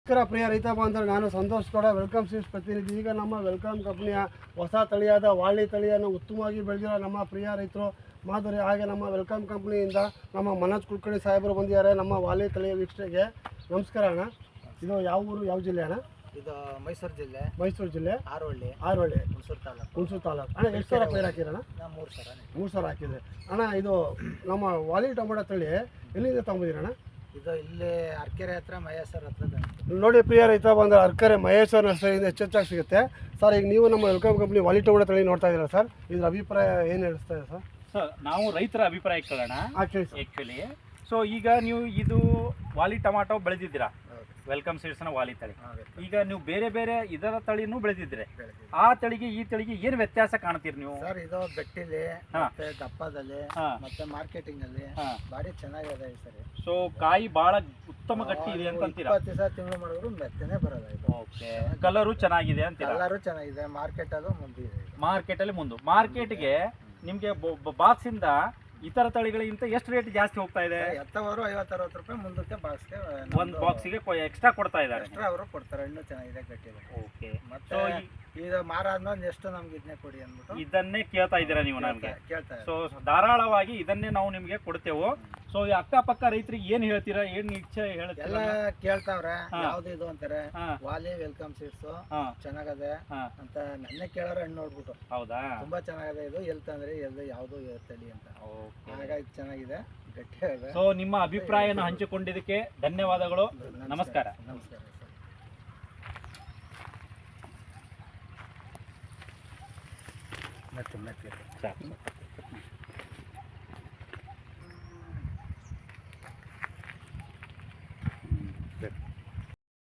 ನಮಸ್ಕಾರ ಪ್ರಿಯ ರೈತ ಬಾಂಧವರು, ನಾನು ಸಂತೋಷ್ ಗೌಡ, ವೆಲ್ಕಮ್ ಸೀಡ್ಸ್ ಪ್ರತಿನಿಧಿ. ಈಗ ನಮ್ಮ ವೆಲ್ಕಮ್ ಕಂಪ್ನಿಯ ಹೊಸ ತಳಿಯಾದ ವಾಳಿ ತಳಿಯನ್ನು ಉತ್ತಮವಾಗಿ ಬೆಳೆದಿರೋ ನಮ್ಮ ಪ್ರಿಯ ರೈತರು ಮಾಧುರಿ, ಹಾಗೆ ನಮ್ಮ ವೆಲ್ಕಮ್ ಕಂಪ್ನಿಯಿಂದ ನಮ್ಮ ಮನೋಜ್ ಕುಲಕರ್ಣಿ ಸಾಹೇಬರು ಬಂದಿದ್ದಾರೆ ನಮ್ಮ ವಾಲಿ ತಳಿಯ ವೀಕ್ಷಣೆಗೆ. ನಮಸ್ಕಾರ ಅಣ್ಣ. ಇದು ಯಾವ ಊರು, ಯಾವ ಜಿಲ್ಲೆ ಅಣ್ಣ? ಇದು ಮೈಸೂರು ಜಿಲ್ಲೆ. ಮೈಸೂರು ಜಿಲ್ಲೆ, ಆರೋಳ್ಳಿ, ಹುಣಸೂರು ತಾಲೂಕು. ಅಣ್ಣ ಎಷ್ಟು ಸಾವಿರ ಪೈರು ಹಾಕಿರಣ್ಣ? 3 ಸಾವಿರ ಹಾಕಿದ್ರೆ ಅಣ್ಣ. ಇದು ನಮ್ಮ ವಾಲಿ ಟೊಮೊಟೊ ತಳಿ ಎಲ್ಲಿಂದ ತಗೊಂಡಿದ್ದೀರಣ್ಣ? ಇದು ಇಲ್ಲಿ ಅರ್ಕೆರೆ ಹತ್ರ ಮಹೇಶ್ವರ ಹತ್ರ. ನೋಡಿ ಪ್ರಿಯ ರೈತ ಬಂದರೆ ಅರ್ಕೆರೆ ಮಹೇಶ್ವರ ನರ್ಸರಿಯಿಂದ ಹೆಚ್ಚೆಚ್ಚಾಗಿ ಸಿಗುತ್ತೆ ಸರ್. ಈಗ ನೀವು ನಮ್ಮ ವೆಲ್ಕಮ್ ಕಂಪ್ನಿ ವಾಲಿ ಟೊಮೊಟೊ ತಳಿ ನೋಡ್ತಾ ಇದ್ದೀರಾ ಸರ್, ಇದ್ರ ಅಭಿಪ್ರಾಯ ಏನು ಹೇಳ್ತಾ ಇದೆ ಸರ್? ಸರ್, ನಾವು ರೈತರ ಅಭಿಪ್ರಾಯ ಕೇಳೋಣ ಆ್ಯಕ್ಚುಲಿ. ಸೊ ಈಗ ನೀವು ಇದು ವಾಲಿ ಟೊಮಾಟೊ ಬೆಳೆದಿದ್ದೀರಾ, ವೆಲ್ಕಮ್ ಸೀಡ್ಸ್ನ ವಾಲಿ ತಳಿ. ಈಗ ನೀವು ಬೇರೆ ಬೇರೆ ಇದರ ತಳಿನೂ ಬೆಳೆದಿದ್ರೆ, ಆ ತಳಿಗೆ ಈ ತಳಿಗೆ ಏನು ವ್ಯತ್ಯಾಸ ಕಾಣ್ತೀರಿ ನೀವು? ಸರ್, ಇದು ಗಟ್ಟಿಲಿ ಮತ್ತೆ ದಪ್ಪದಲ್ಲಿ ಮತ್ತೆ ಮಾರ್ಕೆಟಿಂಗ್ ಅಲ್ಲಿ ಬಾರಿ ಚೆನ್ನಾಗಿದೆ ಸರ್. ಸೊ ಕಾಯಿ ಬಹಳ ಉತ್ತಮ ಗಟ್ಟಿ ಇದೆ ಅಂತ ಅಂತೀರಾ? 20 ದಿವಸ ತಿಂಗಳು ಮಾಡಿದ್ರು ಮೆತ್ತನೆ ಬರೋದು. ಓಕೆ, ಕಲರು ಚೆನ್ನಾಗಿದೆ ಅಂತೀರಾ? ಕಲರು ಚೆನ್ನಾಗಿದೆ, ಮಾರ್ಕೆಟ್ ಅಲ್ಲೂ ಮುಂದಿದೆ. ಮಾರ್ಕೆಟಲ್ಲಿ ಮುಂದೆ ಮಾರ್ಕೆಟ್ಗೆ ನಿಮಗೆ ಬಾಕ್ಸ್ ಇಂದ ಇತರ ತಳಿಗಳಿಗಿಂತ ಎಷ್ಟು ರೇಟ್ ಜಾಸ್ತಿ ಹೋಗ್ತಾ ಇದೆ? ಎತ್ತವರು 50-60 ರೂಪಾಯಿ ಮುಂದಕ್ಕೆ ಬಾಕ್ಸ್ಗೆ ಒಂದು ಬಾಕ್ಸಿಗೆ ಎಕ್ಸ್ಟ್ರಾ ಕೊಡ್ತಾ ಇದ್ದಾರೆ. ಎಕ್ಸ್ಟ್ರಾ ಅವರು ಕೊಡ್ತಾರೆ, ಹಣ್ಣು ಚೆನ್ನಾಗಿದೆ, ಗಟ್ಟಿದೆ. ಓಕೆ, ಮತ್ತೆ ಇದು ಮಾರಾದ್ಮೇಲೆ ಎಷ್ಟು ನಮ್ಗೆ ಇದನ್ನೇ ಕೊಡಿ ಅಂದ್ಬಿಟ್ಟು ಇದನ್ನೇ ಕೇಳ್ತಾ ಇದ್ದೀರಾ ನೀವು ನಮಗೆ? ಕೇಳ್ತಾ. ಸೊ ಧಾರಾಳವಾಗಿ ಇದನ್ನೇ ನಾವು ನಿಮಗೆ ಕೊಡ್ತೇವೆ. ಸೊ ಈ ಅಕ್ಕಪಕ್ಕ ರೈತರಿಗೆ ಏನ್ ಹೇಳ್ತೀರಾ, ಏನ್ ಇಚ್ಛೆ ಹೇಳ್ತೀರಾ? ಎಲ್ಲ ಕೇಳ್ತಾವ್ರೆ, ಯಾವ್ದು ಇದು ಅಂತಾರೆ, ವಾಲಿ ವೆಲ್ಕಮ್ ಸೀಡ್ಸ್ ಚೆನ್ನಾಗದೆ ಅಂತ ನನ್ನೇ ಕೇಳೋರು ಹಣ್ಣು ನೋಡ್ಬಿಟ್ಟು. ಹೌದಾ? ತುಂಬಾ ಚೆನ್ನಾಗಿದೆ ಇದು, ಎಲ್ಲಿ ತಂದ್ರೆ ಎಲ್ಲಿ ಯಾವ್ದು ತಳಿ ಅಂತ. ಹಾಗಾಗಿ ಚೆನ್ನಾಗಿದೆ, ಗಟ್ಟಿಯಾಗಿದೆ. ಸೊ ನಿಮ್ಮ ಅಭಿಪ್ರಾಯನ ಹಂಚಿಕೊಂಡಿದ್ದಕ್ಕೆ ಧನ್ಯವಾದಗಳು. ನಮಸ್ಕಾರ. ನಮಸ್ಕಾರ. ಮತ್ತೆ